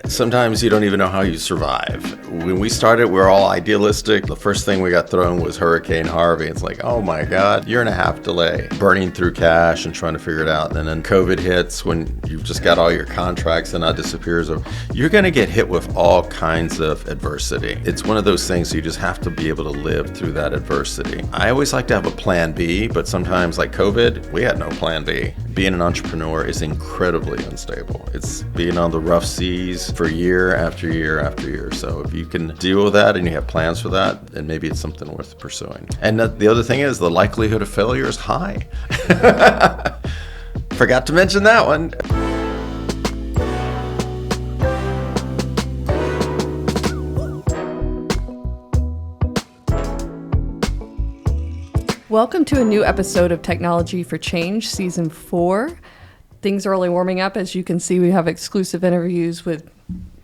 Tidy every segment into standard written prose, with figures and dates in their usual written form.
Sometimes you don't even know how you survive. When we started, we were all idealistic. The first thing we got thrown was Hurricane Harvey. It's like, oh my God, year and a half delay, burning through cash and trying to figure it out. And then COVID hits when you've just got all your contracts and that disappears. You're going to get hit with all kinds of adversity. It's one of those things you just have to be able to live through that adversity. I always like to have a plan B, but sometimes like COVID, we had no plan B. Being an entrepreneur is incredibly unstable. It's being on the rough seas for year after year after year. So if you can deal with that and you have plans for that, then maybe it's something worth pursuing. And the other thing is the likelihood of failure is high. Forgot to mention that one. Welcome to a new episode of Technology for Change, Season 4. Things are only warming up. As you can see, we have exclusive interviews with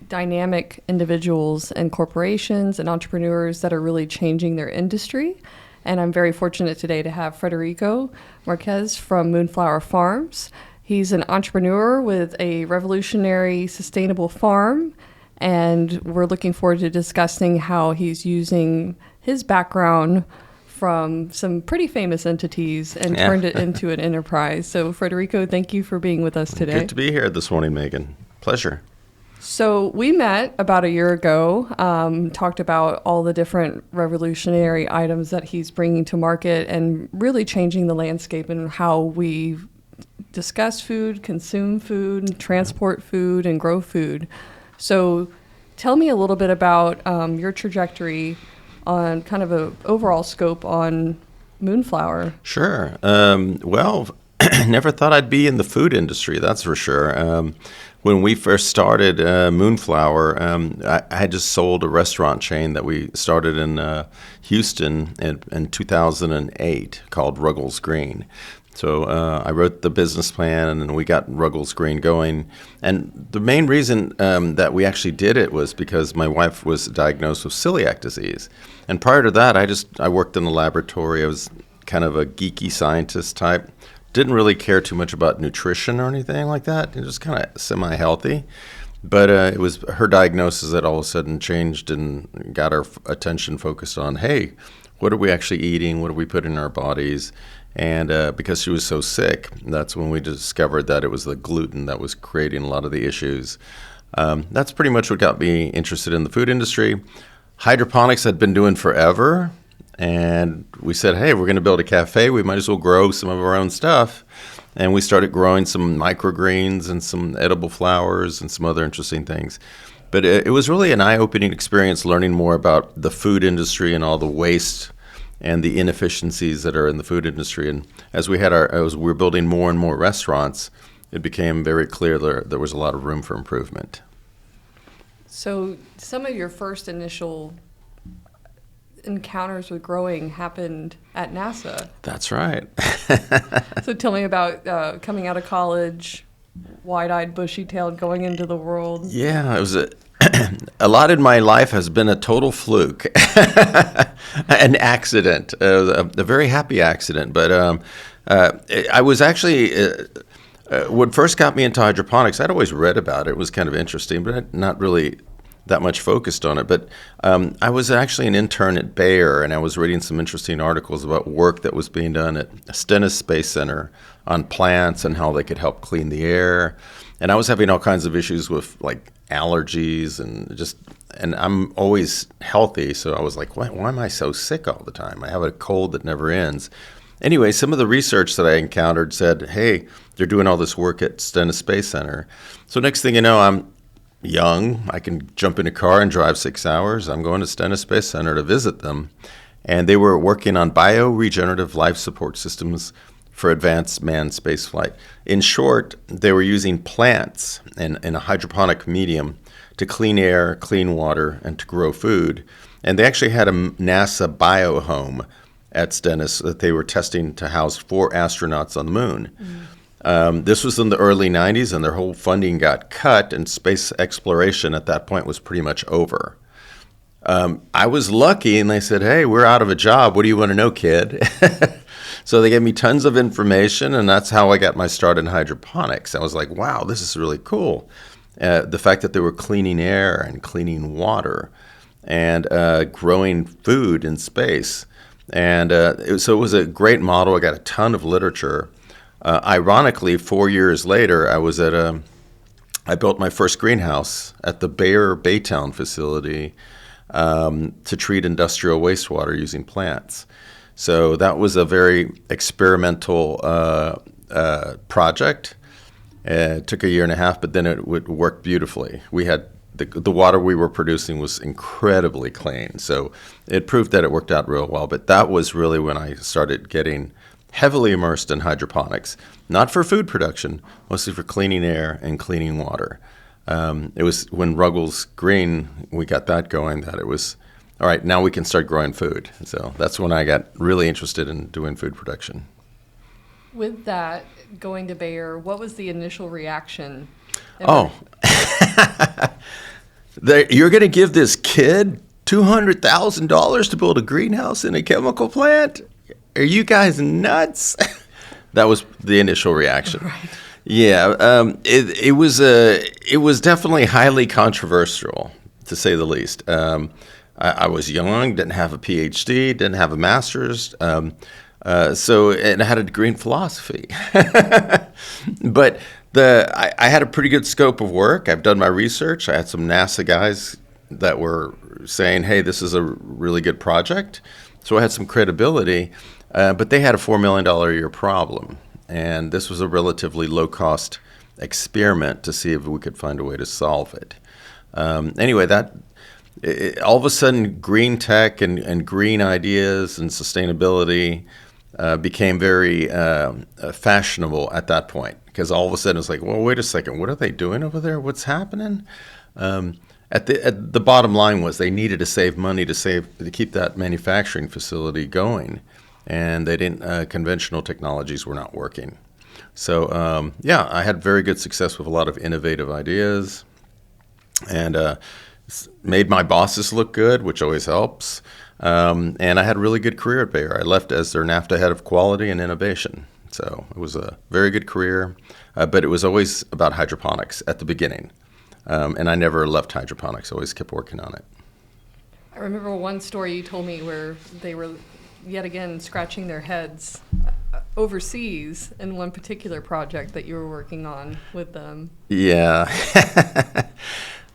dynamic individuals and corporations and entrepreneurs that are really changing their industry. And I'm very fortunate today to have Federico Marques from Moonflower Farms. He's an entrepreneur with a revolutionary sustainable farm, and we're looking forward to discussing how he's using his background from some pretty famous entities and turned it into an enterprise. So Federico, thank you for being with us today. Good to be here this morning, Meghan. Pleasure. So we met about a year ago, talked about all the different revolutionary items that he's bringing to market and really changing the landscape and how we discuss food, consume food, transport food, and grow food. So tell me a little bit about your trajectory on kind of an overall scope on Moonflower. Sure. Well, never thought I'd be in the food industry, that's for sure. When we first started Moonflower, I had just sold a restaurant chain that we started in Houston in 2008 called Ruggles Green. So I wrote the business plan, and then we got Ruggles Green going. And the main reason that we actually did it was because my wife was diagnosed with celiac disease. And prior to that, I worked in the laboratory. I was kind of a geeky scientist type. Didn't really care too much about nutrition or anything like that. It was kind of semi-healthy. But it was her diagnosis that all of a sudden changed and got our attention focused on, hey, what are we actually eating? What are we putting in our bodies? And because she was so sick, that's when we discovered that it was the gluten that was creating a lot of the issues. That's pretty much what got me interested in the food industry. Hydroponics I'd been doing forever. And we said, hey, we're going to build a cafe. We might as well grow some of our own stuff. And we started growing some microgreens and some edible flowers and some other interesting things. But it was really an eye-opening experience learning more about the food industry and all the waste and the inefficiencies that are in the food industry. And as we were building more and more restaurants, it became very clear there was a lot of room for improvement. So some of your first initial encounters with growing happened at NASA. That's right. So tell me about coming out of college, wide-eyed, bushy-tailed, going into the world. Yeah, it was a lot in my life has been a total fluke, an accident, a very happy accident. But I was actually, what first got me into hydroponics, I'd always read about it. It was kind of interesting, but not really that much focused on it. But I was actually an intern at Bayer, and I was reading some interesting articles about work that was being done at Stennis Space Center on plants and how they could help clean the air. And I was having all kinds of issues with like allergies and I'm always healthy. So I was like, why am I so sick all the time? I have a cold that never ends. Anyway, some of the research that I encountered said, hey, they're doing all this work at Stennis Space Center. So next thing you know, I'm young. I can jump in a car and drive 6 hours. I'm going to Stennis Space Center to visit them. And they were working on bioregenerative life support systems for advanced manned spaceflight. In short, they were using plants in a hydroponic medium to clean air, clean water, and to grow food. And they actually had a NASA biohome at Stennis that they were testing to house 4 astronauts on the moon. This was in the early 90s, and their whole funding got cut, and space exploration at that point was pretty much over. I was lucky, and they said, hey, we're out of a job. What do you want to know, kid? So they gave me tons of information, and that's how I got my start in hydroponics. I was like, wow, this is really cool. the fact that they were cleaning air and cleaning water and growing food in space. And so it was a great model. I got a ton of literature. Ironically, 4 years later, I built my first greenhouse at the Baytown facility to treat industrial wastewater using plants. So that was a very experimental project. It took a year and a half, but then it would work beautifully. We had the water we were producing was incredibly clean, so it proved that it worked out real well. But that was really when I started getting heavily immersed in hydroponics, not for food production, mostly for cleaning air and cleaning water. It was when Ruggles Green, we got that going, that it was, all right, now we can start growing food. So that's when I got really interested in doing food production. With that, going to Bayer, what was the initial reaction? You're going to give this kid $200,000 to build a greenhouse in a chemical plant? Are you guys nuts? That was the initial reaction. Right. Yeah, it was definitely highly controversial, to say the least. I was young, didn't have a PhD, didn't have a master's, and I had a degree in philosophy. But I had a pretty good scope of work. I've done my research. I had some NASA guys that were saying, hey, this is a really good project. So I had some credibility, but they had a $4 million a year problem. And this was a relatively low-cost experiment to see if we could find a way to solve it. Anyway, all of a sudden, green tech and green ideas and sustainability became very fashionable at that point, because all of a sudden it's like, well, wait a second, what are they doing over there? What's happening? At the bottom line was they needed to save money to keep that manufacturing facility going, and they didn't. Conventional technologies were not working. So I had very good success with a lot of innovative ideas, and made my bosses look good, which always helps. And I had a really good career at Bayer. I left as their NAFTA head of quality and innovation. So it was a very good career, but it was always about hydroponics at the beginning. And I never left hydroponics, always kept working on it. I remember one story you told me where they were yet again scratching their heads overseas in one particular project that you were working on with them. Yeah.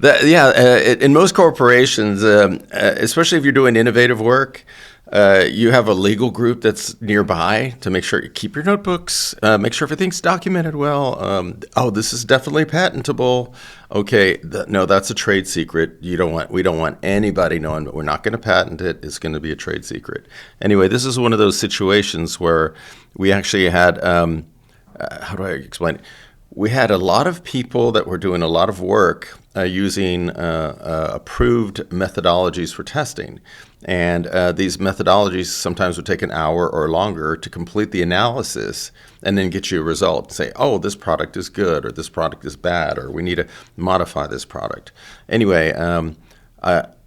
In most corporations, especially if you're doing innovative work, you have a legal group that's nearby to make sure you keep your notebooks, make sure everything's documented well. This is definitely patentable. Okay, no, that's a trade secret. We don't want anybody knowing, but we're not going to patent it. It's going to be a trade secret. Anyway, this is one of those situations where we actually had, how do I explain it? We had a lot of people that were doing a lot of work using approved methodologies for testing. And these methodologies sometimes would take an hour or longer to complete the analysis and then get you a result. Say, oh, this product is good, or this product is bad, or we need to modify this product. Anyway, in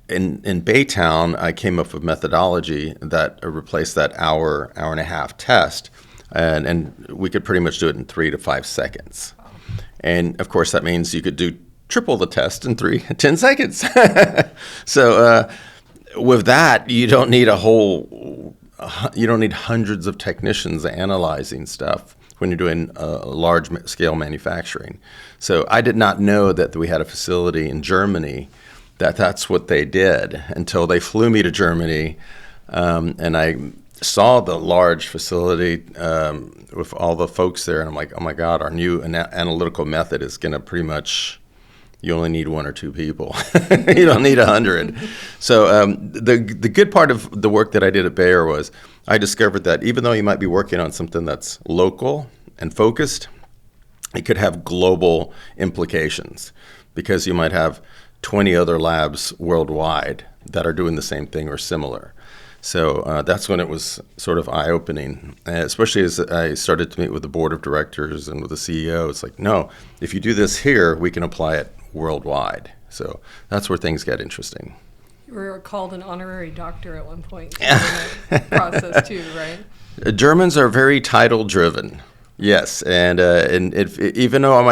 Baytown, I came up with methodology that replaced that hour and a half test. And we could pretty much do it in 3 to 5 seconds. And of course, that means you could do triple the test in 10 seconds. So with that, you don't need hundreds of technicians analyzing stuff when you're doing large scale manufacturing. So I did not know that we had a facility in Germany that's what they did until they flew me to Germany, and I saw the large facility with all the folks there, and I'm like, oh my God, our new analytical method is going to pretty much, you only need 1 or 2 people. You don't need 100. So the good part of the work that I did at Bayer was I discovered that even though you might be working on something that's local and focused, it could have global implications, because you might have 20 other labs worldwide that are doing the same thing or similar. So that's when it was sort of eye-opening, especially as I started to meet with the board of directors and with the CEO. It's like, no, if you do this here, we can apply it worldwide. So that's where things get interesting. You were called an honorary doctor at one point in that process too, right? Germans are very title-driven. Yes, and even though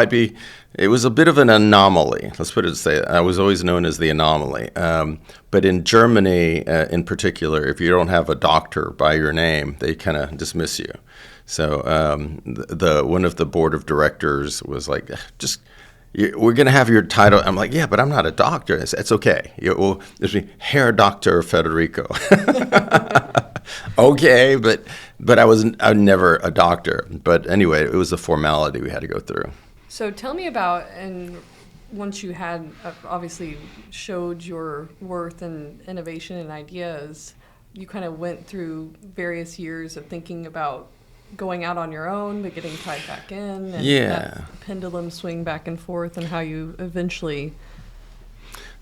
it was a bit of an anomaly. Let's put it this way. I was always known as the anomaly. But in Germany, in particular, if you don't have a doctor by your name, they kind of dismiss you. So the one of the board of directors was like, we're going to have your title. I'm like, yeah, but I'm not a doctor. It's okay. Well, there's me, Herr Dr. Federico. Okay, but I'm never a doctor. But anyway, it was a formality we had to go through. So tell me about, and once you had obviously showed your worth and innovation and ideas, you kind of went through various years of thinking about going out on your own, but getting tied back in, and that pendulum swing back and forth, and how you eventually.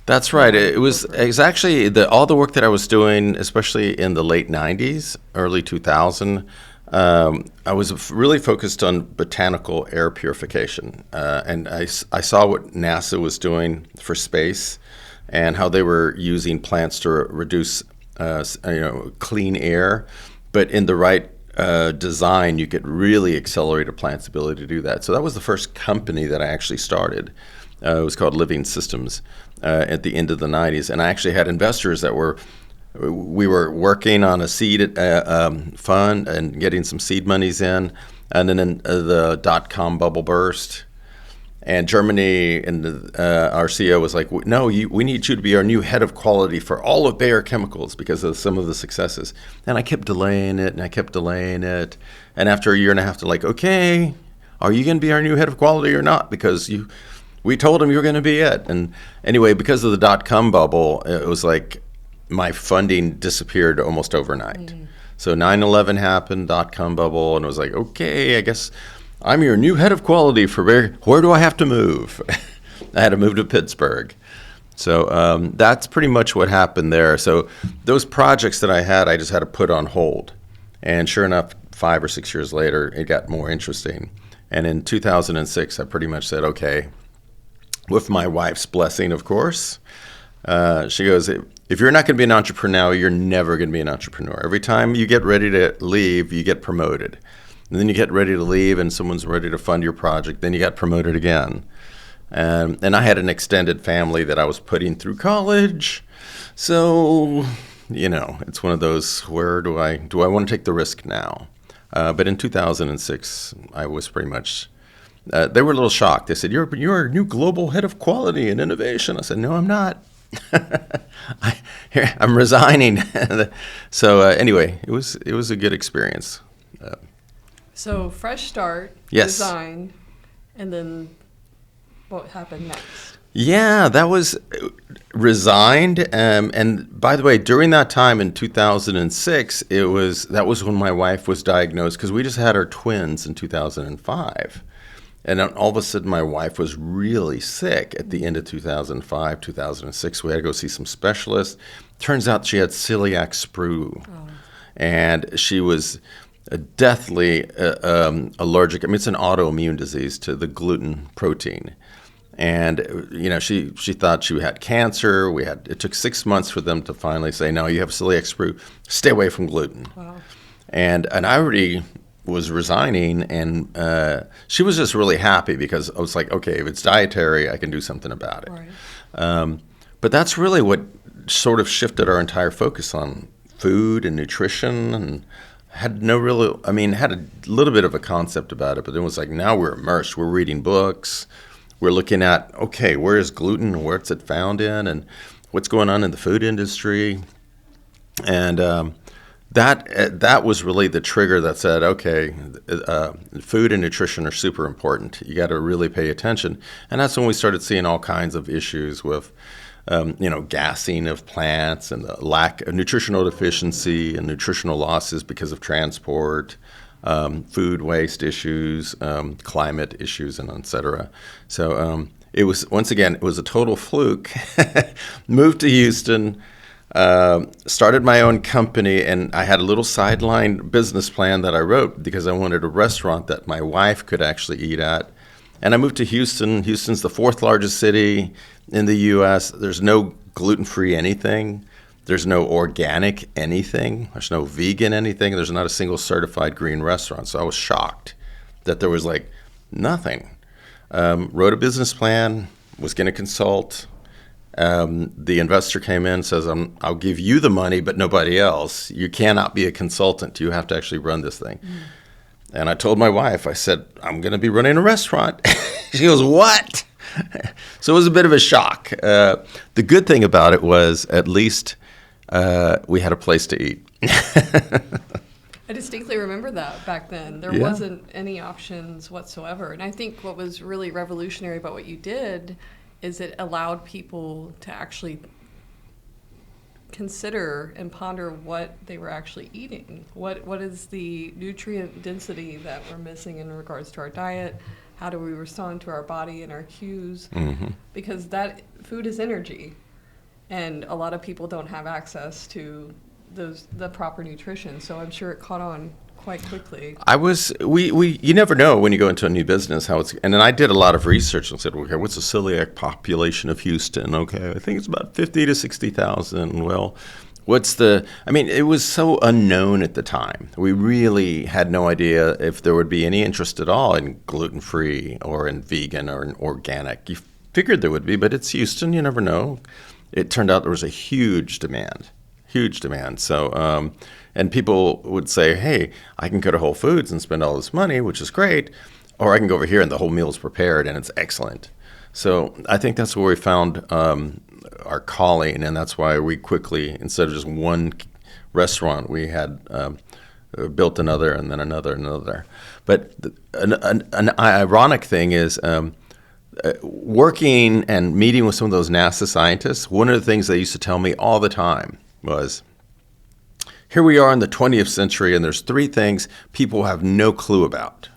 That's right. It was actually all the work that I was doing, especially in the late 90s, early 2000. I was really focused on botanical air purification, and I saw what NASA was doing for space, and how they were using plants to reduce, clean air, but in the right design, you could really accelerate a plant's ability to do that. So that was the first company that I actually started. It was called Living Systems at the end of the 90s, and I actually had investors that we were working on a seed fund and getting some seed monies in, and then the dot-com bubble burst. And Germany and our CEO was like, no, we need you to be our new head of quality for all of Bayer Chemicals because of some of the successes. And I kept delaying it, and I kept delaying it. And after a year and a half, they're like, okay, are you going to be our new head of quality or not? Because we told them you were going to be it. And anyway, because of the dot-com bubble, it was like my funding disappeared almost overnight. Mm. So 9/11 happened, dot-com bubble, and it was like, okay, I guess I'm your new head of quality for where do I have to move? I had to move to Pittsburgh. So that's pretty much what happened there. So those projects that I had, I just had to put on hold. And sure enough, 5 or 6 years later, it got more interesting. And in 2006, I pretty much said, okay, with my wife's blessing, of course. She goes, if you're not going to be an entrepreneur, you're never going to be an entrepreneur. Every time you get ready to leave, you get promoted. And then you get ready to leave and someone's ready to fund your project. Then you got promoted again. And I had an extended family that I was putting through college. So, it's one of those, where do I want to take the risk now? But in 2006, I was pretty much, they were a little shocked. They said, you're a new global head of quality and innovation. I said, no, I'm not. I'm resigning. So anyway, it was a good experience. So fresh start, yes. Resign, and then what happened next? Yeah, that was resigned. And by the way, during that time in 2006, that was when my wife was diagnosed, because we just had our twins in 2005. And then all of a sudden, my wife was really sick at the end of 2005, 2006. We had to go see some specialists. Turns out she had celiac sprue. Oh. And she was deathly allergic. I mean, it's an autoimmune disease to the gluten protein. And, she thought she had cancer. It took 6 months for them to finally say, no, you have celiac sprue. Stay away from gluten. Wow. And I already was resigning, and she was just really happy, because I was like, okay, if it's dietary, I can do something about it. Right. But that's really what sort of shifted our entire focus on food and nutrition, and had a little bit of a concept about it, but it was like, now we're immersed. We're reading books. We're looking at, okay, where is gluten? Where's it found in? And what's going on in the food industry? And that was really the trigger that said, okay, food and nutrition are super important. You got to really pay attention. And that's when we started seeing all kinds of issues with gassing of plants, and the lack of nutritional deficiency and nutritional losses because of transport, food waste issues, climate issues, and et cetera. So it was a total fluke. Moved to Houston, started my own company, and I had a little sideline business plan that I wrote because I wanted a restaurant that my wife could actually eat at. And I moved to Houston. Houston's the 4th largest city in the U.S. There's no gluten-free anything. There's no organic anything. There's no vegan anything. There's not a single certified green restaurant. So I was shocked that there was like nothing. Wrote a business plan, was going to consult. The investor came in and says, I'll give you the money, but nobody else. You cannot be a consultant. You have to actually run this thing. And I told my wife, I said, I'm going to be running a restaurant. She goes, what? So it was a bit of a shock. The good thing about it was at least we had a place to eat. I distinctly remember that back then. There wasn't any options whatsoever. And I think what was really revolutionary about what you did is it allowed people to actually consider and ponder what they were actually eating. What is the nutrient density that we're missing in regards to our diet? How do we respond to our body and our cues? Because that food is energy, and a lot of people don't have access to the proper nutrition. So I'm sure it caught on quite quickly. You never know when you go into a new business how it's, and then I did a lot of research and said, okay, what's the celiac population of Houston? Okay, I think it's about 50 to 60,000. Well, it was so unknown at the time. We really had no idea if there would be any interest at all in gluten-free or in vegan or in organic. You figured there would be, but it's Houston, you never know. It turned out there was a huge demand. So, and people would say, hey, I can go to Whole Foods and spend all this money, which is great, or I can go over here and the whole meal is prepared and it's excellent. So I think that's where we found our calling, and that's why we quickly, instead of just one restaurant, we had built another and then another and another. But an ironic thing is working and meeting with some of those NASA scientists, one of the things they used to tell me all the time was, here we are in the 20th century, and there's three things people have no clue about.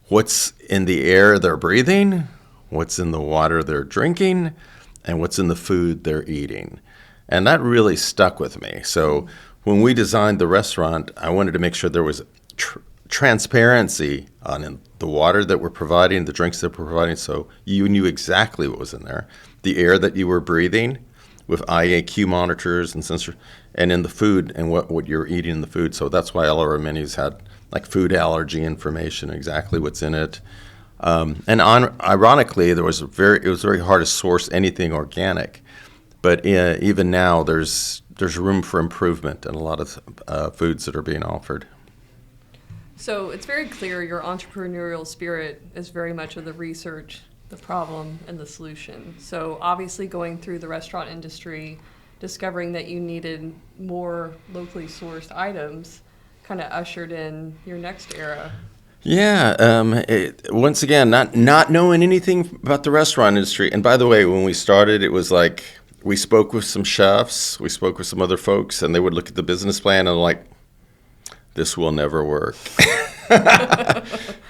What's in the air they're breathing, what's in the water they're drinking, and what's in the food they're eating. And that really stuck with me. So when we designed the restaurant, I wanted to make sure there was transparency on the water that we're providing, the drinks that we're providing, so you knew exactly what was in there. The air that you were breathing with IAQ monitors and sensors, and in the food and what you're eating in the food. So that's why all of our menus had like food allergy information, exactly what's in it. Ironically, it was very hard to source anything organic. But even now, there's room for improvement in a lot of foods that are being offered. So it's very clear your entrepreneurial spirit is very much of the research, the problem, and the solution. So obviously going through the restaurant industry, discovering that you needed more locally sourced items kind of ushered in your next era. Yeah. Once again, not knowing anything about the restaurant industry. And by the way, when we started, it was like we spoke with some chefs, we spoke with some other folks, and they would look at the business plan and like, this will never work.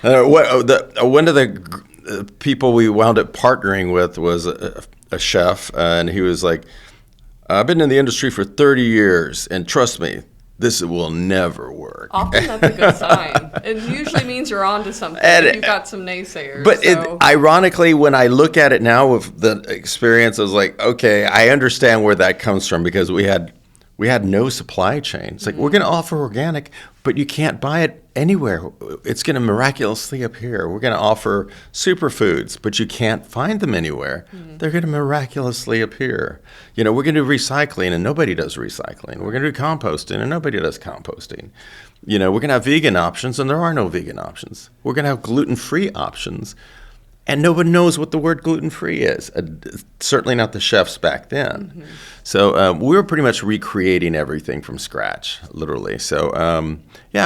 One of the people we wound up partnering with was a chef, and he was like, I've been in the industry for 30 years, and trust me, this will never work. Often that's a good sign. It usually means you're onto something. You've got some naysayers. But ironically, when I look at it now with the experience, I was like, okay, I understand where that comes from, because we had no supply chain. It's like, we're going to offer organic, but you can't buy it anywhere. It's going to miraculously appear. We're going to offer superfoods, but you can't find them anywhere. They're going to miraculously appear. We're going to do recycling, and nobody does recycling. We're going to do composting, and nobody does composting. We're going to have vegan options, and there are no vegan options. We're going to have gluten-free options, and no one knows what the word gluten-free is. Certainly not the chefs back then. So we were pretty much recreating everything from scratch, literally. So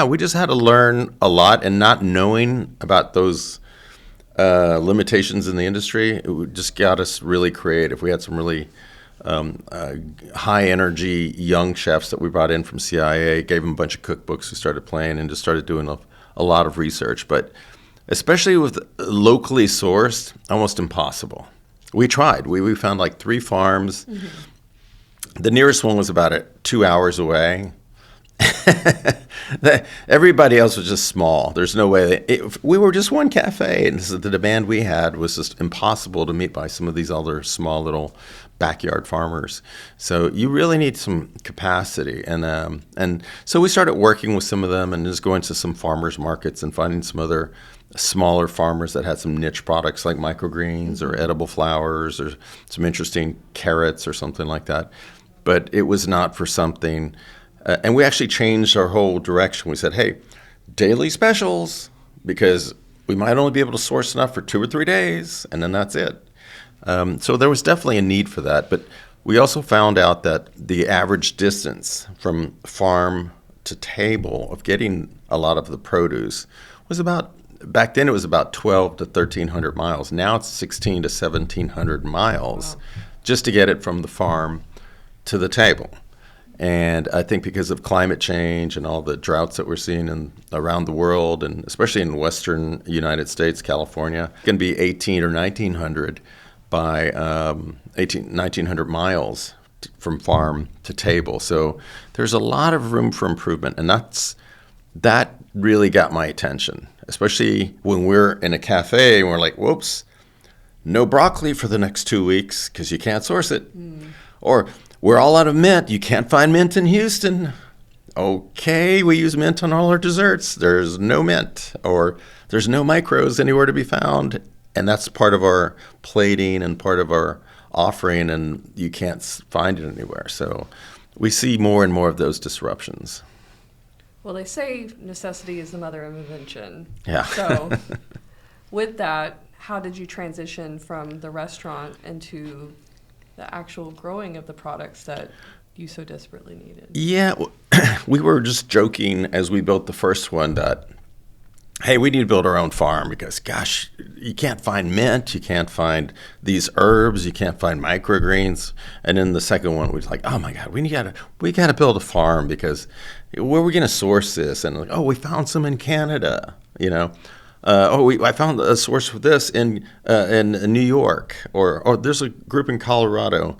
we just had to learn a lot, and not knowing about those limitations in the industry, it just got us really creative. We had some really high-energy young chefs that we brought in from CIA, gave them a bunch of cookbooks, we started playing, and just started doing a lot of research. But especially with locally sourced, almost impossible. We tried. We found like 3 farms. The nearest one was about 2 hours away. Everybody else was just small. There's no way. We were just one cafe, and so the demand we had was just impossible to meet by some of these other small little backyard farmers. So you really need some capacity, and so we started working with some of them and just going to some farmers markets and finding some other smaller farmers that had some niche products like microgreens or edible flowers or some interesting carrots or something like that. But it was not for something, and we actually changed our whole direction. We said, hey, daily specials, because we might only be able to source enough for 2 or 3 days, and then that's it. So there was definitely a need for that. But we also found out that the average distance from farm to table of getting a lot of the produce was about, back then it was about 12 to 1,300 miles. Now it's 16 to 1,700 miles just to get it from the farm to the table. And I think because of climate change and all the droughts that we're seeing around the world, and especially in western United States, California, it can be 1,800 or 1,900 by 1,900 miles from farm to table. So there's a lot of room for improvement, and that really got my attention, especially when we're in a cafe and we're like, whoops, no broccoli for the next 2 weeks because you can't source it. Or we're all out of mint. You can't find mint in Houston. Okay, we use mint on all our desserts. There's no mint, or there's no micros anywhere to be found. And that's part of our plating and part of our offering, and you can't find it anywhere. So we see more and more of those disruptions. Well, they say necessity is the mother of invention. Yeah. So with that, how did you transition from the restaurant into the actual growing of the products that you so desperately needed? Yeah, we were just joking as we built the first one that, hey, we need to build our own farm because, gosh, you can't find mint, you can't find these herbs, you can't find microgreens. And then the second one was like, oh my God, we gotta build a farm because where are we gonna source this? And like, oh, we found some in Canada, you know. I found a source for this in New York, or there's a group in Colorado.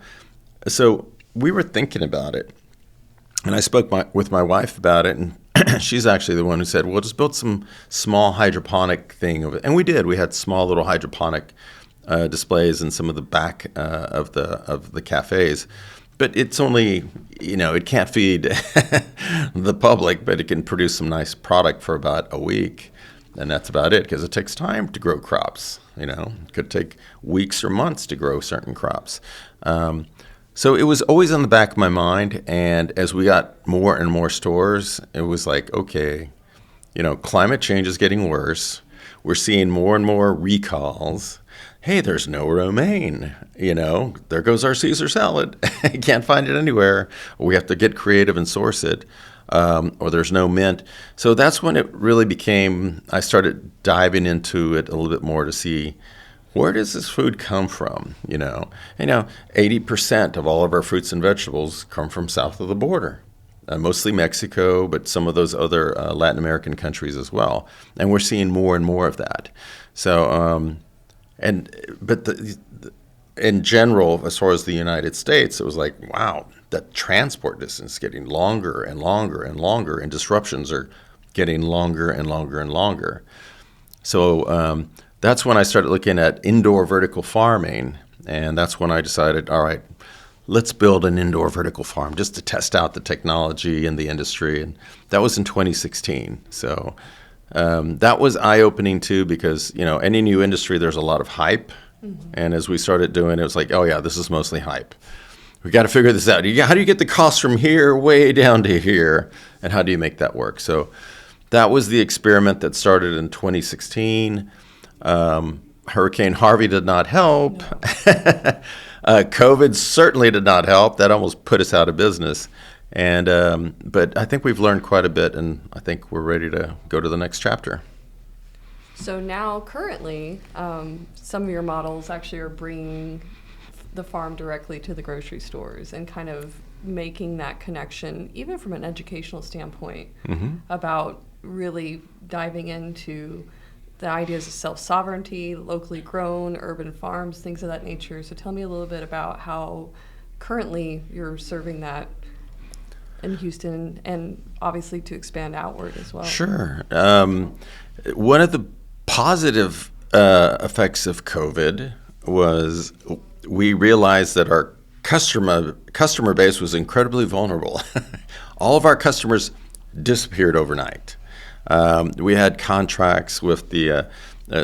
So we were thinking about it, and I spoke with my wife about it, and she's actually the one who said, well, just build some small hydroponic thing of it. And we did. We had small little hydroponic displays in some of the back of the cafes. But it's only, it can't feed the public, but it can produce some nice product for about a week. And that's about it, because it takes time to grow crops. It could take weeks or months to grow certain crops. So it was always on the back of my mind. And as we got more and more stores, it was like, okay, climate change is getting worse. We're seeing more and more recalls. Hey, there's no romaine. There goes our Caesar salad. You can't find it anywhere. We have to get creative and source it. Or there's no mint. So that's when it really became, I started diving into it a little bit more to see, where does this food come from? 80% of all of our fruits and vegetables come from south of the border, mostly Mexico, but some of those other Latin American countries as well. And we're seeing more and more of that. So, in general, as far as the United States, it was like, wow, that transport distance is getting longer and longer and longer, and disruptions are getting longer and longer and longer. So that's when I started looking at indoor vertical farming, and that's when I decided, all right, let's build an indoor vertical farm just to test out the technology and the industry. And that was in 2016. So that was eye-opening too, because any new industry, there's a lot of hype. Mm-hmm. And as we started doing it, was like, oh yeah, this is mostly hype. We got to figure this out. How do you get the cost from here way down to here? And how do you make that work? So that was the experiment that started in 2016. Hurricane Harvey did not help. No. COVID certainly did not help. That almost put us out of business. And but I think we've learned quite a bit, and I think we're ready to go to the next chapter. So now, currently, some of your models actually are bringing the farm directly to the grocery stores and kind of making that connection, even from an educational standpoint, mm-hmm. about really diving into the ideas of self-sovereignty, locally grown, urban farms, things of that nature. So tell me a little bit about how currently you're serving that in Houston, and obviously to expand outward as well. Sure. One of the positive effects of COVID was we realized that our customer base was incredibly vulnerable. All of our customers disappeared overnight. We had contracts with the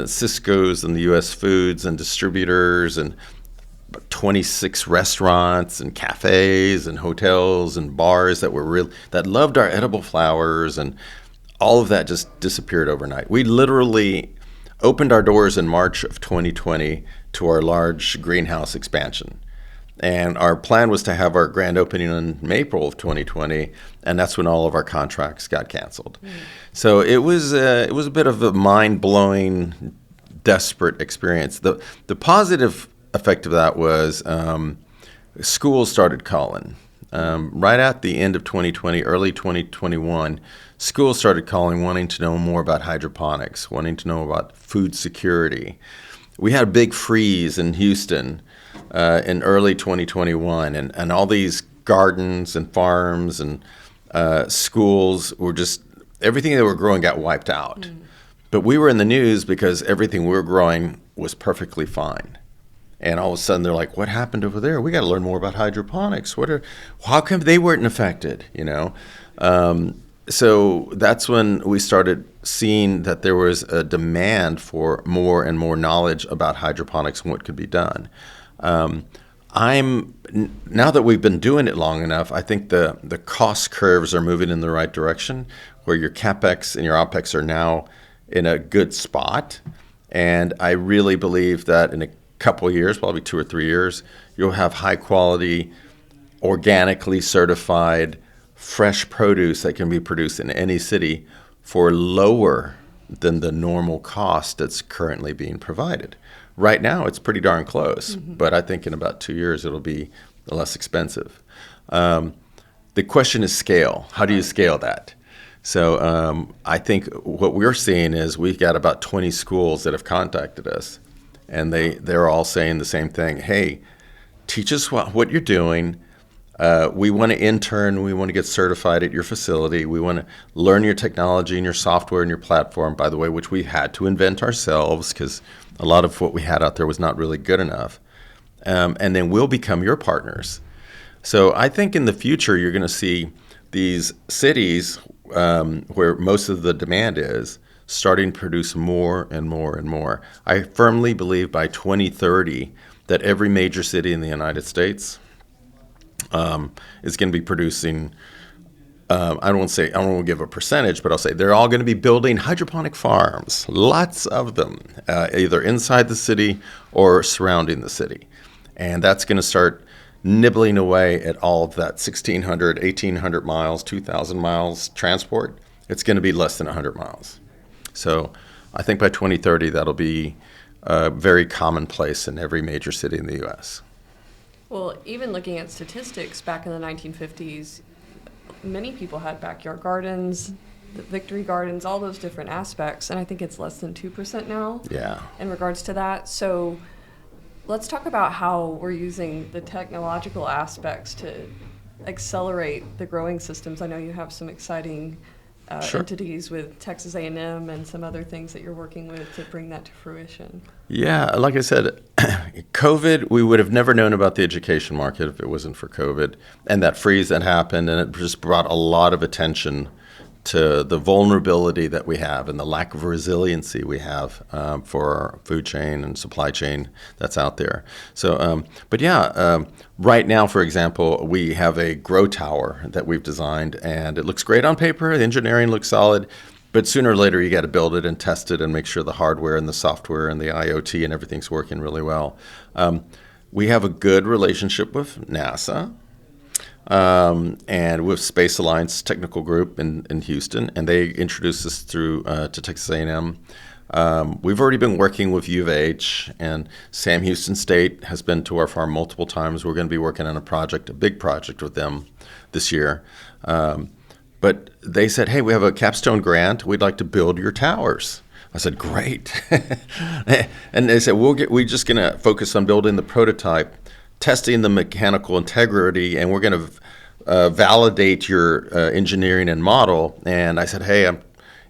Cisco's and the U.S. Foods and distributors, and 26 restaurants and cafes and hotels and bars that loved our edible flowers, and all of that just disappeared overnight. We literally opened our doors in March of 2020 to our large greenhouse expansion. And our plan was to have our grand opening in April of 2020, and that's when all of our contracts got canceled. So it was a bit of a mind-blowing, desperate experience. The positive effect of that was schools started calling. Right at the end of 2020, early 2021, schools started calling, wanting to know more about hydroponics, wanting to know about food security. We had a big freeze in Houston in early 2021, and all these gardens and farms and schools were just, everything they were growing got wiped out. But we were in the news because everything we were growing was perfectly fine. And all of a sudden they're like, what happened over there? We got to learn more about hydroponics. How come they weren't affected, So that's when we started seeing that there was a demand for more and more knowledge about hydroponics and what could be done. Now that we've been doing it long enough, I think the cost curves are moving in the right direction, where your CapEx and your OpEx are now in a good spot. And I really believe that in a couple of years, probably 2 or 3 years, you'll have high quality, organically certified, fresh produce that can be produced in any city for lower than the normal cost that's currently being provided. Right now, it's pretty darn close, but I think in about 2 years, it'll be less expensive. The question is scale. How do you scale that? So I think what we're seeing is we've got about 20 schools that have contacted us, and they're all saying the same thing. Hey, teach us what you're doing. We want to intern. We want to get certified at your facility. We want to learn your technology and your software and your platform, by the way, which we had to invent ourselves because a lot of what we had out there was not really good enough. And then we'll become your partners. So I think in the future, you're going to see these cities where most of the demand is starting to produce more and more and more. I firmly believe by 2030 that every major city in the United States is going to be producing, I don't want to give a percentage, but I'll say they're all going to be building hydroponic farms, lots of them, either inside the city or surrounding the city. And that's going to start nibbling away at all of that 1,600, 1,800 miles, 2,000 miles transport. It's going to be less than 100 miles. So I think by 2030, that'll be very commonplace in every major city in the U.S. Well, even looking at statistics back in the 1950s, many people had backyard gardens, the victory gardens, all those different aspects, and I think it's less than 2% now. Yeah. In regards to that. So let's talk about how we're using the technological aspects to accelerate the growing systems. I know you have some exciting Sure. entities with Texas A&M and some other things that you're working with to bring that to fruition. Yeah, like I said, COVID, we would have never known about the education market if it wasn't for COVID and that freeze that happened, and it just brought a lot of attention to the vulnerability that we have and the lack of resiliency we have for our food chain and supply chain that's out there. So, right now, for example, we have a grow tower that we've designed, and it looks great on paper. The engineering looks solid, but sooner or later you got to build it and test it and make sure the hardware and the software and the IoT and everything's working really well. We have a good relationship with NASA. And with Space Alliance Technical Group in Houston, and they introduced us through to Texas A&M. We've already been working with U of H, and Sam Houston State has been to our farm multiple times. We're going to be working on a big project with them this year. But they said, hey, we have a capstone grant. We'd like to build your towers. I said, great. And they said, we're just going to focus on building the prototype, testing the mechanical integrity, and we're going to validate your engineering and model. And I said, hey,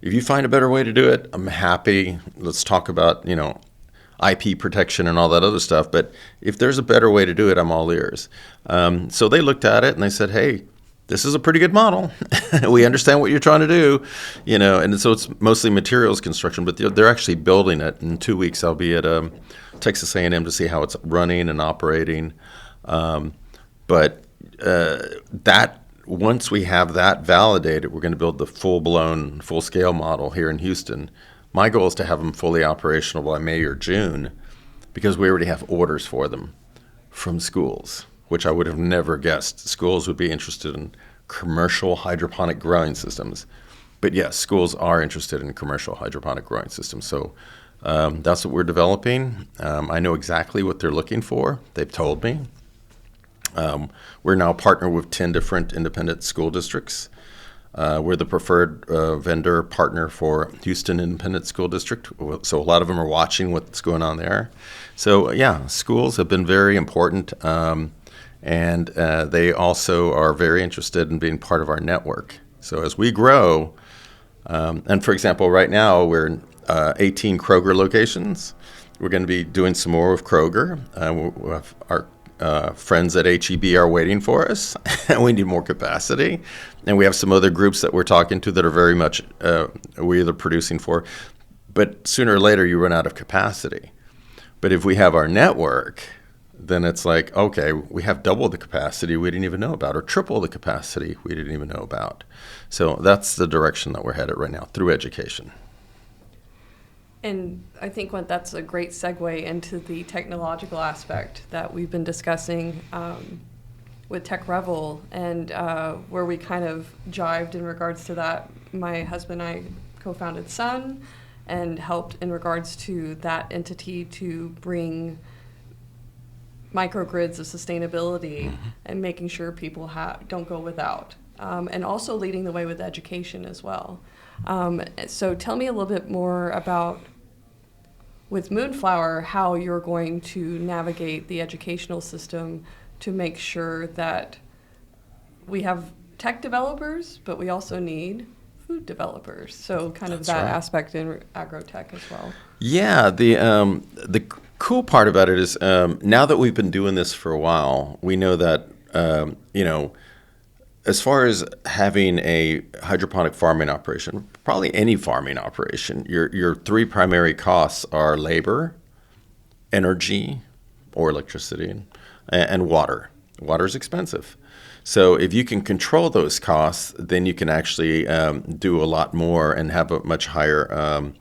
if you find a better way to do it, I'm happy. Let's talk about, IP protection and all that other stuff. But if there's a better way to do it, I'm all ears. So they looked at it and they said, hey, this is a pretty good model. We understand what you're trying to do, and so it's mostly materials construction, but they're actually building it. In 2 weeks, I'll be at Texas A&M to see how it's running and operating. But that once we have that validated, we're going to build the full-blown, full-scale model here in Houston. My goal is to have them fully operational by May or June, because we already have orders for them from schools, which I would have never guessed. Schools would be interested in commercial hydroponic growing systems. But yes, schools are interested in commercial hydroponic growing systems. So that's what we're developing. I know exactly what they're looking for. They've told me. We're now partnered with 10 different independent school districts. We're the preferred vendor partner for Houston Independent School District. So a lot of them are watching what's going on there. So yeah, schools have been very important. And they also are very interested in being part of our network. So as we grow, and for example, right now we're in 18 Kroger locations. We're going to be doing some more with Kroger. We have our friends at HEB are waiting for us, and we need more capacity. And we have some other groups that we're talking to that are very much we're either producing for. But sooner or later, you run out of capacity. But if we have our network, then it's like, okay, we have double the capacity we didn't even know about, or triple the capacity we didn't even know about. So that's the direction that we're headed right now, through education. And I think that's a great segue into the technological aspect that we've been discussing with Tech Revel, and where we kind of jived in regards to that. My husband and I co-founded Sun and helped in regards to that entity to bring microgrids of sustainability and making sure people don't go without, and also leading the way with education as well. So tell me a little bit more about, with Moonflower, how you're going to navigate the educational system to make sure that we have tech developers, but we also need food developers. So kind of that aspect in agro-tech as well. Yeah, the cool part about it is now that we've been doing this for a while, we know that, as far as having a hydroponic farming operation, probably any farming operation, your three primary costs are labor, energy, or electricity, and water. Water is expensive. So if you can control those costs, then you can actually do a lot more and have a much higher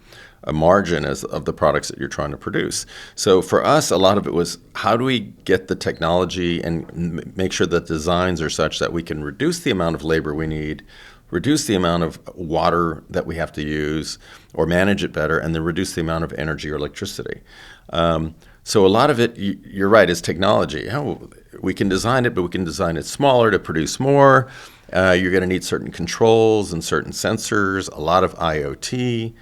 a margin of the products that you're trying to produce. So for us, a lot of it was, how do we get the technology and make sure that designs are such that we can reduce the amount of labor we need, reduce the amount of water that we have to use or manage it better, and then reduce the amount of energy or electricity. So a lot of it, you're right, is technology. We can design it, but we can design it smaller to produce more. You're going to need certain controls and certain sensors, a lot of IoT.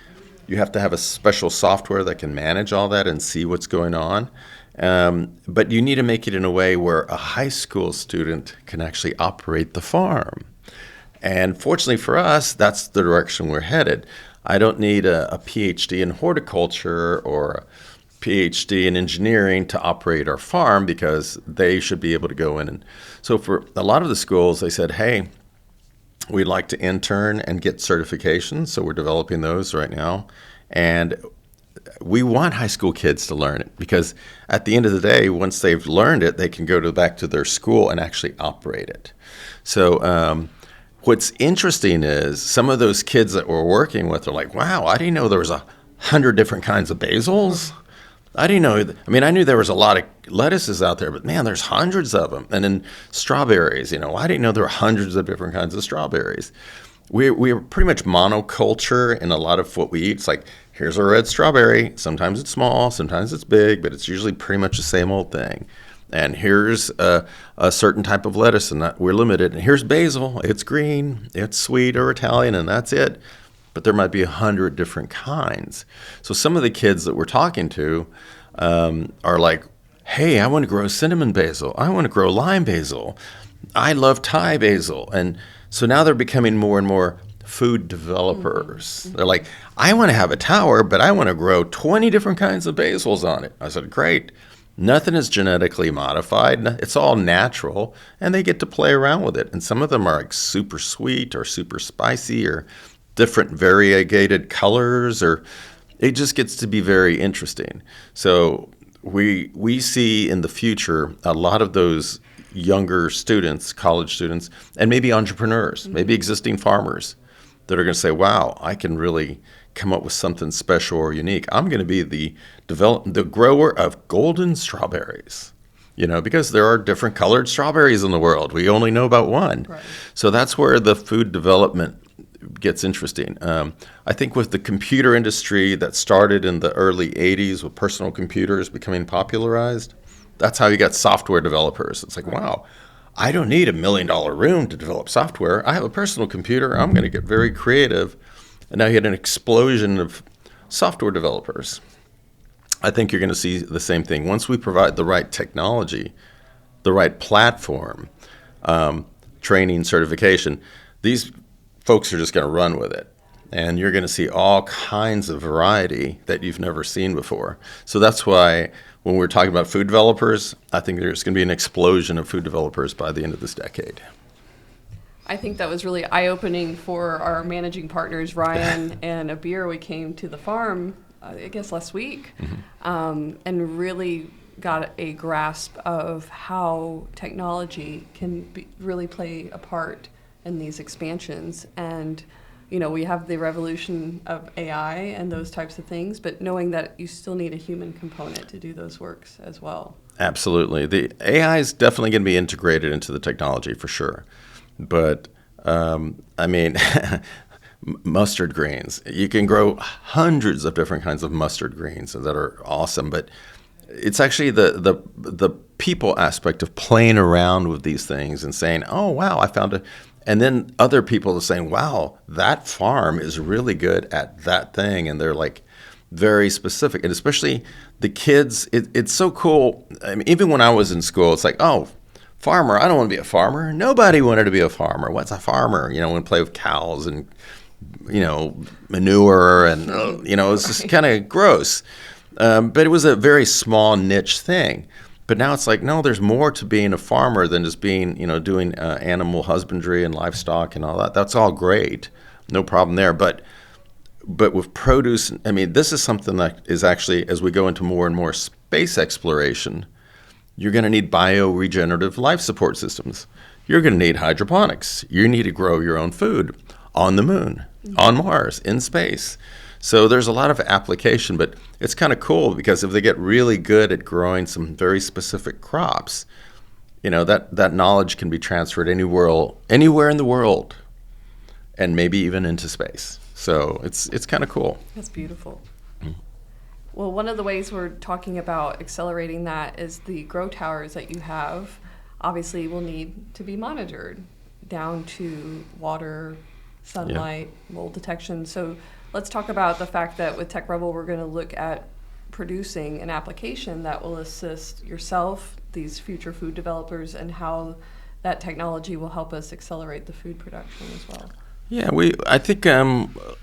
You have to have a special software that can manage all that and see what's going on. But you need to make it in a way where a high school student can actually operate the farm. And fortunately for us, that's the direction we're headed. I don't need a PhD in horticulture or a PhD in engineering to operate our farm, because they should be able to go in. And so for a lot of the schools, they said, hey, we'd like to intern and get certifications, so we're developing those right now. And we want high school kids to learn it, because at the end of the day, once they've learned it, they can go back to their school and actually operate it. So what's interesting is some of those kids that we're working with are like, wow, I didn't know there was 100 different kinds of basils. I didn't know. I knew there was a lot of lettuces out there, but man, there's hundreds of them. And then strawberries, I didn't know there were hundreds of different kinds of strawberries. We're pretty much monoculture in a lot of what we eat. It's like, here's a red strawberry. Sometimes it's small, sometimes it's big, but it's usually pretty much the same old thing. And here's a certain type of lettuce, and we're limited. And here's basil. It's green, it's sweet or Italian, and that's it. But there might be 100 different kinds. So some of the kids that we're talking to are like, hey, I want to grow cinnamon basil. I want to grow lime basil. I love Thai basil. And so now they're becoming more and more food developers. Mm-hmm. They're like, I want to have a tower, but I want to grow 20 different kinds of basils on it. I said, great. Nothing is genetically modified. It's all natural, and they get to play around with it. And some of them are like super sweet or super spicy or different variegated colors, or it just gets to be very interesting. So we see in the future a lot of those younger students, college students, and maybe entrepreneurs, maybe existing farmers that are going to say, wow, I can really come up with something special or unique. I'm going to be the grower of golden strawberries, because there are different colored strawberries in the world. We only know about one. Right. So that's where the food development gets interesting. I think with the computer industry that started in the early 80s with personal computers becoming popularized, that's how you got software developers. It's like, wow, I don't need $1 million room to develop software. I have a personal computer. I'm going to get very creative. And now you had an explosion of software developers. I think you're going to see the same thing. Once we provide the right technology, the right platform, training, certification, these folks are just going to run with it. And you're going to see all kinds of variety that you've never seen before. So that's why when we're talking about food developers, I think there's going to be an explosion of food developers by the end of this decade. I think that was really eye-opening for our managing partners, Ryan and Abir. We came to the farm, I guess last week, and really got a grasp of how technology can really play a part in these expansions. And, we have the revolution of AI and those types of things, but knowing that you still need a human component to do those works as well. Absolutely. The AI is definitely going to be integrated into the technology for sure. But, mustard greens. You can grow hundreds of different kinds of mustard greens that are awesome. But it's actually the people aspect of playing around with these things and saying, oh, wow, I found it. And then other people are saying, wow, that farm is really good at that thing. And they're like very specific. And especially the kids, it's so cool. I mean, even when I was in school, it's like, oh, farmer, I don't want to be a farmer. Nobody wanted to be a farmer. What's a farmer? Want to play with cows and, manure and, it's just kind of gross. But it was a very small niche thing. But now it's like, no, there's more to being a farmer than just being, doing animal husbandry and livestock and all that. That's all great. No problem there. But with produce, this is something that is actually, as we go into more and more space exploration, you're going to need bioregenerative life support systems. You're going to need hydroponics. You need to grow your own food on the moon, on Mars, in space. So there's a lot of application, but it's kind of cool because if they get really good at growing some very specific crops, that knowledge can be transferred anywhere in the world, and maybe even into space. So it's kind of cool. That's beautiful. Well, one of the ways we're talking about accelerating that is the grow towers that you have obviously will need to be monitored down to water, sunlight, mold detection. So let's talk about the fact that with Tech Rebel, we're going to look at producing an application that will assist yourself, these future food developers, and how that technology will help us accelerate the food production as well. Yeah, I think,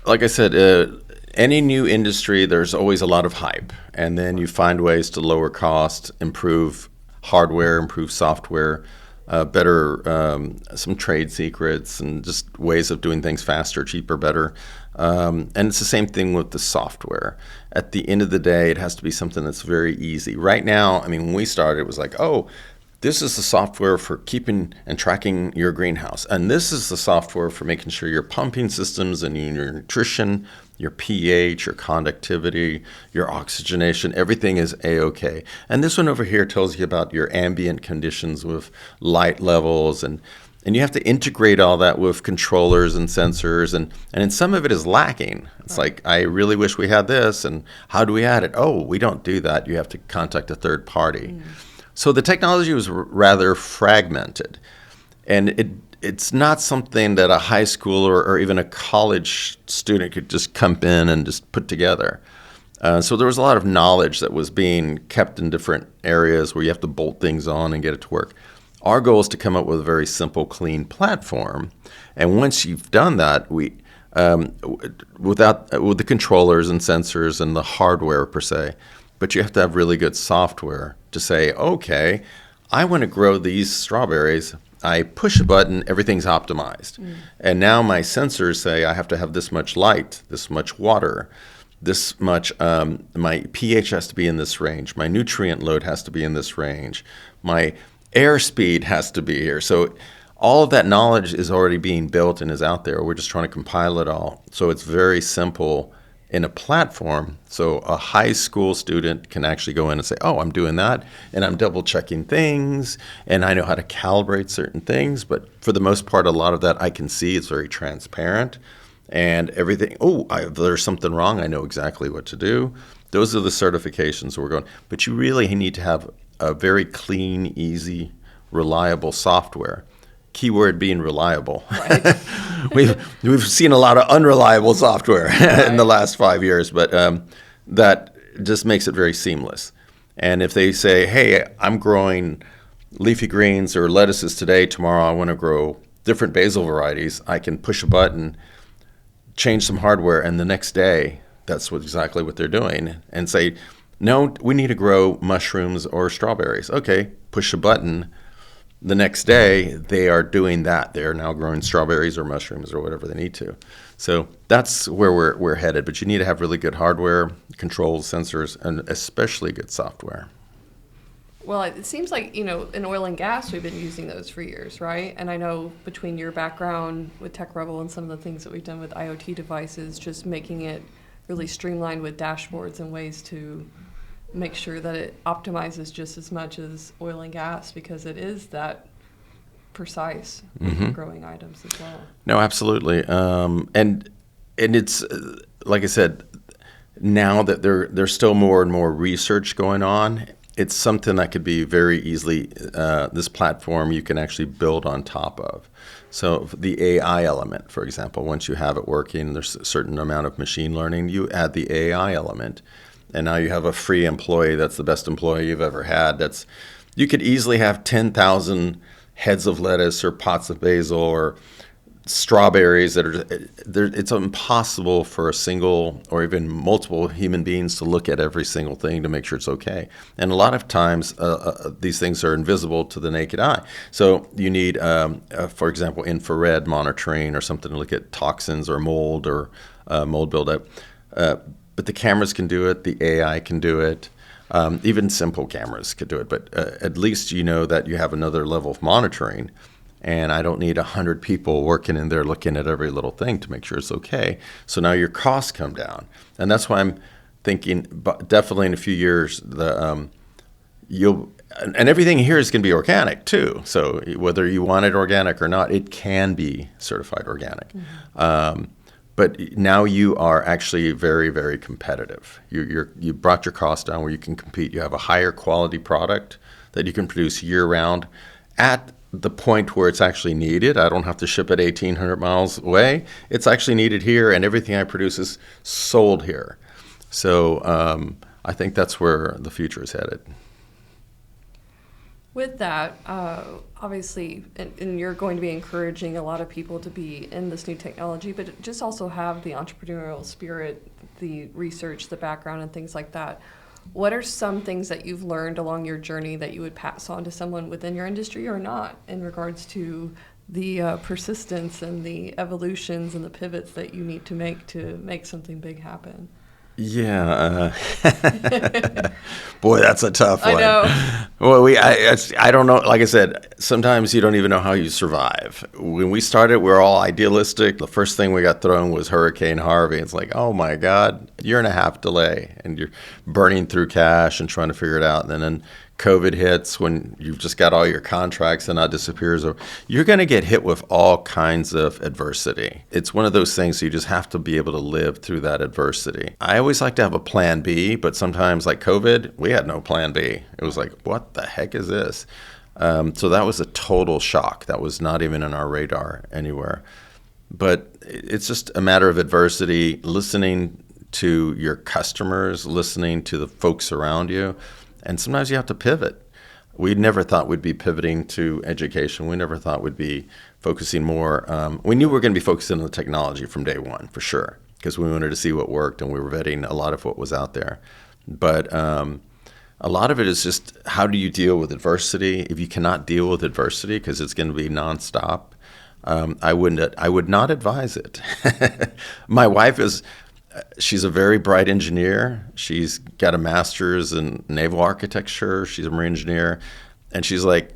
like I said, any new industry, there's always a lot of hype. And then you find ways to lower cost, improve hardware, improve software, better some trade secrets, and just ways of doing things faster, cheaper, better. And it's the same thing with the software. At the end of the day, it has to be something that's very easy. Right now, when we started, it was like, oh, this is the software for keeping and tracking your greenhouse. And this is the software for making sure your pumping systems and your nutrition, your pH, your conductivity, your oxygenation, everything is A-OK. And this one over here tells you about your ambient conditions with light levels. And you have to integrate all that with controllers and sensors. And some of it is lacking. It's like, I really wish we had this. And how do we add it? Oh, we don't do that. You have to contact a third party. So the technology was rather fragmented, and it's not something that a high schooler or even a college student could just come in and just put together. So there was a lot of knowledge that was being kept in different areas where you have to bolt things on and get it to work. Our goal is to come up with a very simple, clean platform, and once you've done that, with the controllers and sensors and the hardware per se, but you have to have really good software to say, okay, I want to grow these strawberries. I push a button, everything's optimized. And now my sensors say I have to have this much light, this much water, this much, my pH has to be in this range, my nutrient load has to be in this range, my airspeed has to be here. So all of that knowledge is already being built and is out there. We're just trying to compile it all. So it's very simple in a platform. So a high school student can actually go in and say, oh, I'm doing that, and I'm double checking things, and I know how to calibrate certain things. But for the most part, a lot of that I can see. It's very transparent. And everything, if there's something wrong, I know exactly what to do. Those are the certifications we're going. But you really need to have a very clean, easy, reliable software. Keyword being reliable. Right. We've seen a lot of unreliable software in the last 5 years, but that just makes it very seamless. And if they say, hey, I'm growing leafy greens or lettuces today, tomorrow I want to grow different basil varieties, I can push a button, change some hardware, and the next day, that's exactly what they're doing, and say, no, we need to grow mushrooms or strawberries. Okay, push a button. The next day, they are doing that. They are now growing strawberries or mushrooms or whatever they need to. So that's where we're headed. But you need to have really good hardware, controls, sensors, and especially good software. Well, it seems like, in oil and gas, we've been using those for years, right? And I know between your background with Tech Rebel and some of the things that we've done with IoT devices, just making it really streamlined with dashboards and ways to make sure that it optimizes just as much as oil and gas, because it is that precise with growing items as well. No, absolutely. And it's, like I said, now that there's still more and more research going on, it's something that could be very easily, this platform you can actually build on top of. So the AI element, for example, once you have it working, there's a certain amount of machine learning, you add the AI element. And now you have a free employee that's the best employee you've ever had. You could easily have 10,000 heads of lettuce or pots of basil or strawberries it's impossible for a single or even multiple human beings to look at every single thing to make sure it's okay. And a lot of times these things are invisible to the naked eye. So you need, for example, infrared monitoring or something to look at toxins or mold or mold buildup. But the cameras can do it, the AI can do it, even simple cameras could do it. But at least you know that you have another level of monitoring, and I don't need 100 people working in there looking at every little thing to make sure it's okay. So now your costs come down. And that's why I'm thinking definitely in a few years, and everything here is going to be organic too. So whether you want it organic or not, it can be certified organic. But now you are actually very, very competitive. You brought your costs down where you can compete. You have a higher quality product that you can produce year-round at the point where it's actually needed. I don't have to ship it 1,800 miles away. It's actually needed here, and everything I produce is sold here. So I think that's where the future is headed. With that, obviously, and you're going to be encouraging a lot of people to be in this new technology, but just also have the entrepreneurial spirit, the research, the background, and things like that. What are some things that you've learned along your journey that you would pass on to someone within your industry or not in regards to the persistence and the evolutions and the pivots that you need to make something big happen? Yeah. Boy, that's a tough one. I know. Well, I don't know. Like I said, sometimes you don't even know how you survive. When we started, we were all idealistic. The first thing we got thrown was Hurricane Harvey. It's like, oh my God, year and a half delay, and you're burning through cash and trying to figure it out. And then COVID hits when you've just got all your contracts and that disappears. You're going to get hit with all kinds of adversity. It's one of those things you just have to be able to live through that adversity. I always like to have a plan B, but sometimes like COVID, we had no plan B. It was like, what the heck is this? So that was a total shock. That was not even on our radar anywhere. But it's just a matter of adversity, listening to your customers, listening to the folks around you. And sometimes you have to pivot. We never thought we'd be pivoting to education. We never thought we'd be focusing more. We knew we were going to be focusing on the technology from day one, for sure, because we wanted to see what worked, and we were vetting a lot of what was out there. But a lot of it is just how do you deal with adversity? If you cannot deal with adversity because it's going to be nonstop, I would not advise it. My wife she's a very bright engineer. She's got a master's in naval architecture. She's a marine engineer. And she's like,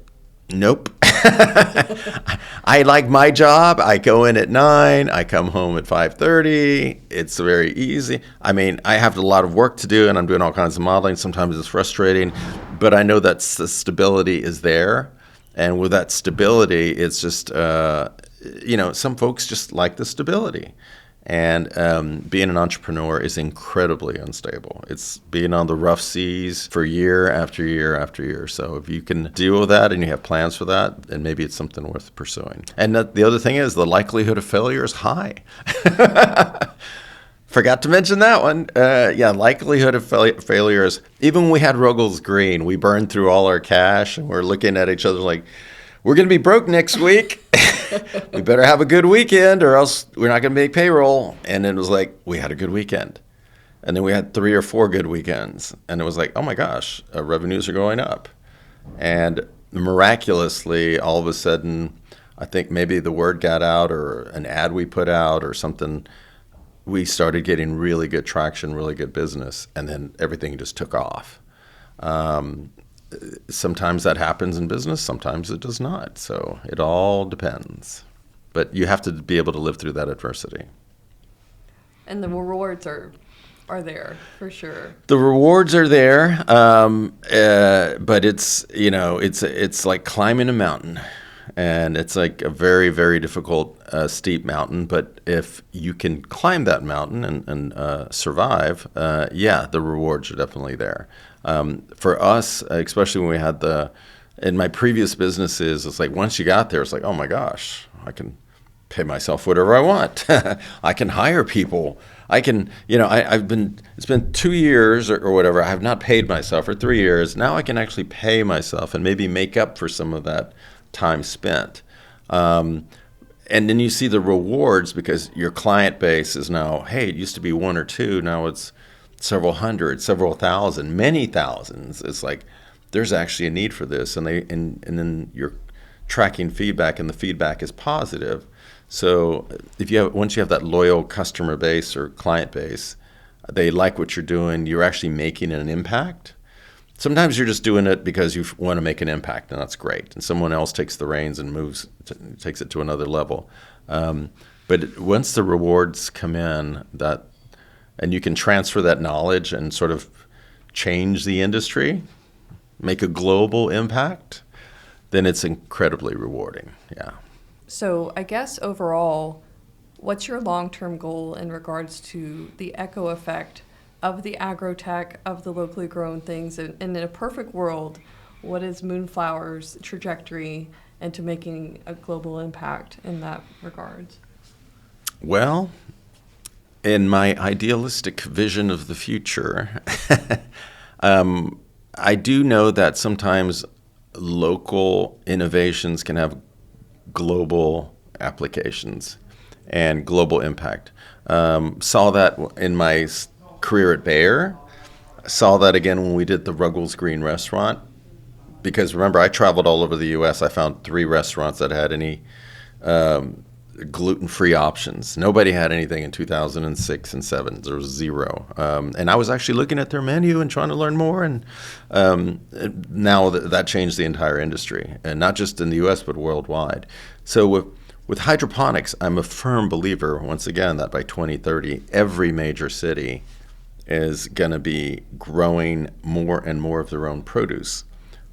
nope. I like my job. I go in at 9. I come home at 5:30. It's very easy. I mean, I have a lot of work to do, and I'm doing all kinds of modeling. Sometimes it's frustrating, but I know that the stability is there. And with that stability, it's just, some folks just like the stability. And being an entrepreneur is incredibly unstable. It's being on the rough seas for year after year after year. So if you can deal with that and you have plans for that, then maybe it's something worth pursuing. And the other thing is the likelihood of failure is high. Forgot to mention that one. Likelihood of failure is, even when we had Ruggles Green, we burned through all our cash and we're looking at each other like, we're going to be broke next week. We better have a good weekend or else we're not going to make payroll. And it was like, we had a good weekend. And then we had 3 or 4 good weekends. And it was like, oh my gosh, revenues are going up. And miraculously, all of a sudden, I think maybe the word got out or an ad we put out or something, we started getting really good traction, really good business. And then everything just took off. Sometimes that happens in business, sometimes it does not. So it all depends. But you have to be able to live through that adversity. And the rewards are there for sure. The rewards are there, but it's like climbing a mountain. And it's like a very, very difficult, steep mountain. But if you can climb that mountain and survive, the rewards are definitely there. For us, especially when we had in my previous businesses, it's like once you got there, it's like, oh my gosh, I can pay myself whatever I want. I can hire people. I can, it's been 2 years or whatever. I have not paid myself for 3 years. Now I can actually pay myself and maybe make up for some of that time spent. And then you see the rewards because your client base is now, hey, it used to be 1 or 2. Now it's several hundred, several thousand, many thousands. It's like there's actually a need for this, and then you're tracking feedback, and the feedback is positive. So once you have that loyal customer base or client base, they like what you're doing. You're actually making an impact. Sometimes you're just doing it because you want to make an impact, and that's great. And someone else takes the reins and takes it to another level. But once the rewards come in, and you can transfer that knowledge and sort of change the industry, make a global impact, then it's incredibly rewarding. Yeah. So I guess overall, what's your long-term goal in regards to the echo effect of the agro-tech, of the locally grown things? And in a perfect world, what is Moonflower's trajectory into making a global impact in that regards? Well, in my idealistic vision of the future, I do know that sometimes local innovations can have global applications and global impact. Saw that in my career at Bayer. Saw that again when we did the Ruggles Green restaurant. Because remember, I traveled all over the U.S. I found 3 restaurants that had any gluten-free options. Nobody had anything in 2006 and 7. There was 0. And I was actually looking at their menu and trying to learn more. And now that changed the entire industry, and not just in the U.S. but worldwide. So with hydroponics, I'm a firm believer, once again, that by 2030, every major city is going to be growing more and more of their own produce,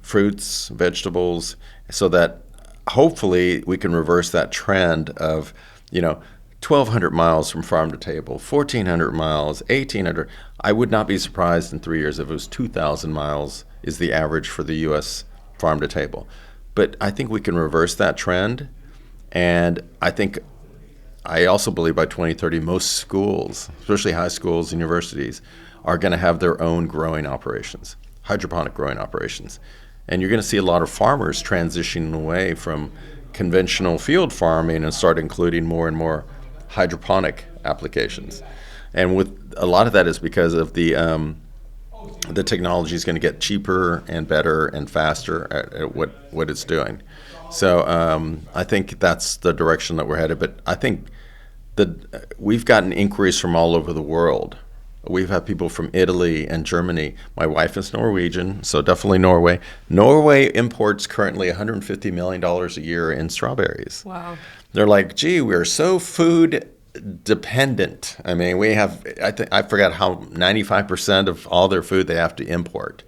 fruits, vegetables, so that hopefully we can reverse that trend of, 1,200 miles from farm to table, 1,400 miles, 1,800. I would not be surprised in 3 years if it was 2,000 miles is the average for the U.S. farm to table. But I think we can reverse that trend. And I also believe by 2030, most schools, especially high schools, universities, are going to have their own growing operations, hydroponic growing operations. And you're going to see a lot of farmers transitioning away from conventional field farming and start including more and more hydroponic applications. And with a lot of that is because of the the technology is going to get cheaper and better and faster at what it's doing. So I think that's the direction that we're headed. But I think that we've gotten inquiries from all over the world. We've had people from Italy and Germany. My wife is Norwegian, so definitely Norway. Norway imports currently $150 million a year in strawberries. Wow. They're like, gee, we're so food dependent. I mean, we have, I forgot how 95% of all their food they have to import.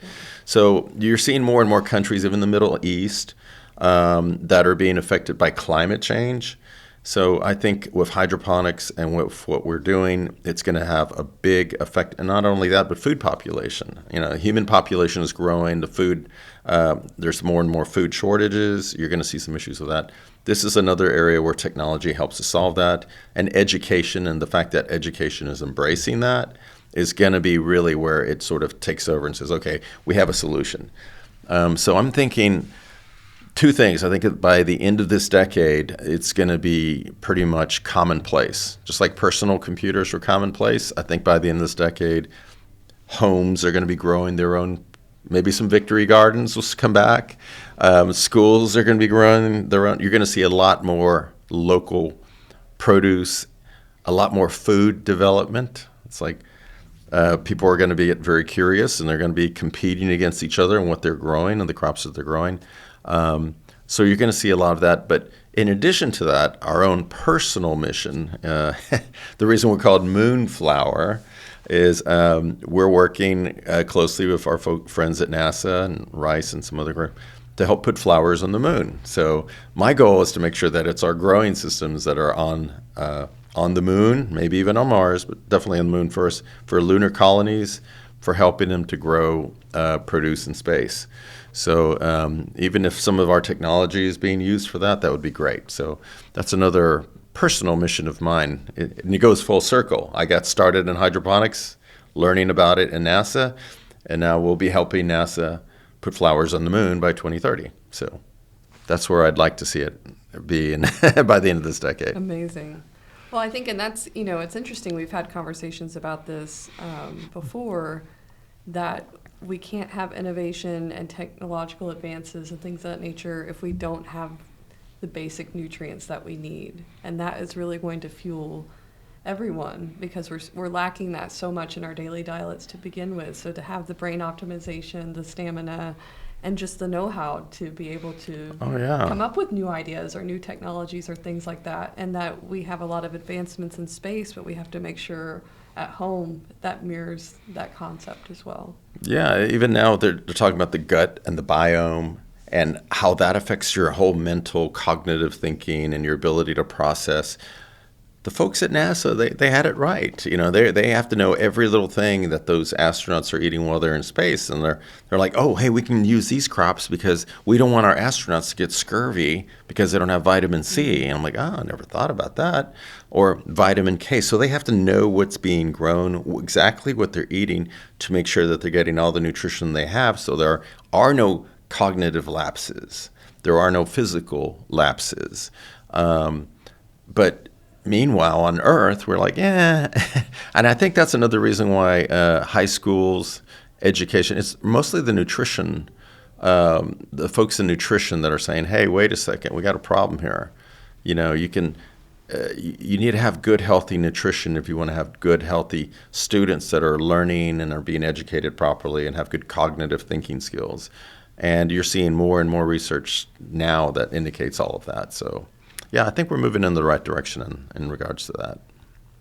So you're seeing more and more countries, even the Middle East, that are being affected by climate change. So I think with hydroponics and with what we're doing, it's going to have a big effect. And not only that, but food population. You know, human population is growing. The food, there's more and more food shortages. You're going to see some issues with that. This is another area where technology helps to solve that. And education, and the fact that education is embracing that, is going to be really where it sort of takes over and says, okay, we have a solution. So I'm thinking two things. I think that by the end of this decade, it's going to be pretty much commonplace. Just like personal computers were commonplace, I think by the end of this decade, homes are going to be growing their own. Maybe some victory gardens will come back. Schools are going to be growing their own. You're going to see a lot more local produce, a lot more food development. It's like people are going to be very curious, and they're going to be competing against each other and what they're growing and the crops that they're growing. So you're going to see a lot of that. But in addition to that, our own personal mission, the reason we're called Moonflower, is we're working closely with our friends at NASA and Rice and some other group to help put flowers on the moon. So my goal is to make sure that it's our growing systems that are on the moon, maybe even on Mars, but definitely on the moon first, for lunar colonies, for helping them to grow produce in space. So even if some of our technology is being used for that, that would be great. So that's another personal mission of mine. And it goes full circle. I got started in hydroponics, learning about it in NASA, and now we'll be helping NASA put flowers on the moon by 2030. So that's where I'd like to see it be by the end of this decade. Amazing. Well, I think, and that's, you know, it's interesting. We've had conversations about this before, that we can't have innovation and technological advances and things of that nature if we don't have the basic nutrients that we need. And that is really going to fuel everyone, because we're lacking that so much in our daily diets to begin with. So to have the brain optimization, the stamina, and just the know-how to be able to come up with new ideas or new technologies or things like that. And that we have a lot of advancements in space, but we have to make sure at home that mirrors that concept as well. Yeah, even now they're talking about the gut and the biome and how that affects your whole mental, cognitive thinking and your ability to process. The folks at NASA, they had it right. You know, they have to know every little thing that those astronauts are eating while they're in space, and they're like, oh, hey, we can use these crops because we don't want our astronauts to get scurvy because they don't have vitamin C. And I'm like, oh, I never thought about that. Or vitamin K. So they have to know what's being grown, exactly what they're eating, to make sure that they're getting all the nutrition they have. So there are no cognitive lapses. There are no physical lapses. But meanwhile, on Earth, we're like, yeah. And I think that's another reason why high schools, education, it's mostly the nutrition, the folks in nutrition that are saying, hey, wait a second, we got a problem here. You know, you need to have good, healthy nutrition if you want to have good, healthy students that are learning and are being educated properly and have good cognitive thinking skills. And you're seeing more and more research now that indicates all of that. So yeah, I think we're moving in the right direction in regards to that.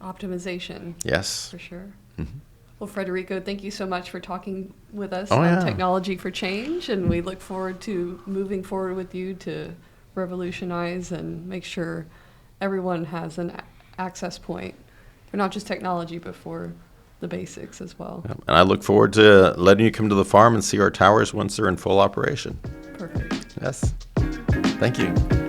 Optimization. Yes. For sure. Mm-hmm. Well, Federico, thank you so much for talking with us on technology for change. And we look forward to moving forward with you to revolutionize and make sure everyone has an access point for not just technology, but for the basics as well. And I look forward to letting you come to the farm and see our towers once they're in full operation. Perfect. Yes. Thank you.